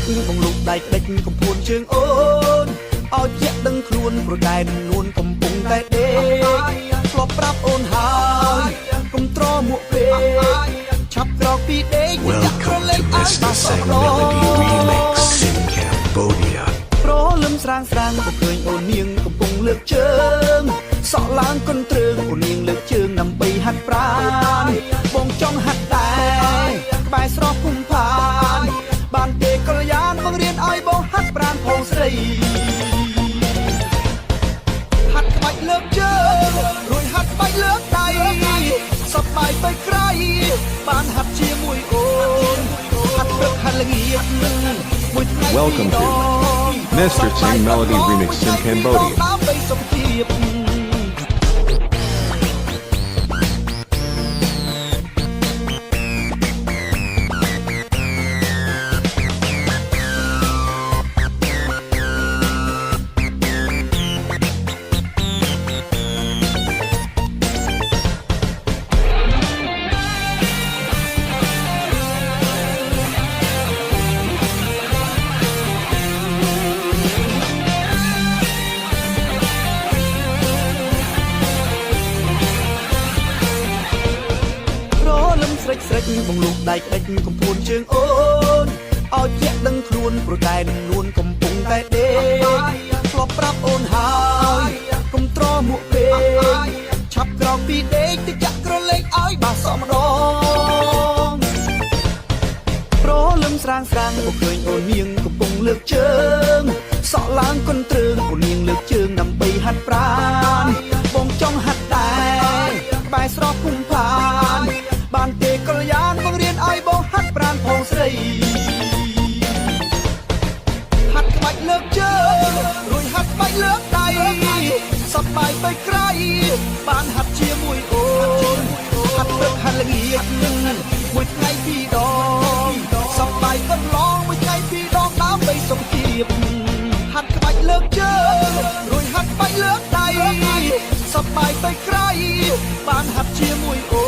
បងលោកដៃក្តិចកំពួនជើងអូនឲ្យជាក់ដឹងខ្លួនប្រតែនួនកំពុងតែដេកធ្លាប់ប្រាប់អូនហើយកុំត្រមួកពេកឆាប់ក្រោកពីដេក Welcome to Mr. Sang Melody Remix in Cambodia. ប្រលឹមស្រាងស្រាងក៏ឃើញអូននាងកំពុងលើកជើងសក់ឡើងកន្ទ្រើងអូននាងលើកជើងដើម្បីហាត់ប្រាណបងចង់ហាត់ដែរក្បែរស្រស់ភូមិផានបានទេកល្យានបង្រៀនឲ្យបងហាត់ប្រាណផងស្រីហាត់ក្បាច់លើកជើងរួចហាត់ក្បាច់លើកដៃសប្បាយទៅក្រៃបានហាត់ជាមួយអូនហាត់ព្រឹកហាត់ល្ងាចមួយថ្ងៃ Welcome to Mr. Sang Melody Remix in Cambodia. ដើម្បីសុខភាព ស្រេចបងលោកដៃក្តិចកំពួនជើងអូនឲ្យជាក់ដឹងខ្លួនប្រតែនួនកំពុងតែដេកធ្លាប់ប្រាប់អូនហើយកុំត្រមួកពេកឆាប់ក្រោកពីដេកទៅចាក់ក្រឡេកឲ្យបាសម្ដងប្រលឹមស្រាងស្រាងក៏ឃើញអូននាងកំពុងលើកជើងសក់ឡើងកន្ទ្រើងអូននាងលើកជើងដើម្បីហាត់ប្រាណបងចង់ហាត់ដែរក្បែរស្រស់ភូមិផានបានទេកល្យានបង្រៀនឲ្យបងហាត់ប្រាណផងស្រីហាត់ក្បាច់លើកជើងរួចហាត់ក្បាច់លើកដៃសប្បាយទៅក្រៃបានហាត់ជាមួយអូនហាត់ព្រឹកហាត់ល្ងាចមួយថ្ងៃពីរដងសប្បាយកន្លងមួយថ្ងៃពីរដងដើម្បីសុខភាពហាត់ក្បាច់លើកជើងរួចហាត់ក្បាច់លើកដៃសប្បាយទៅក្រៃបានហាត់ជាមួយអូ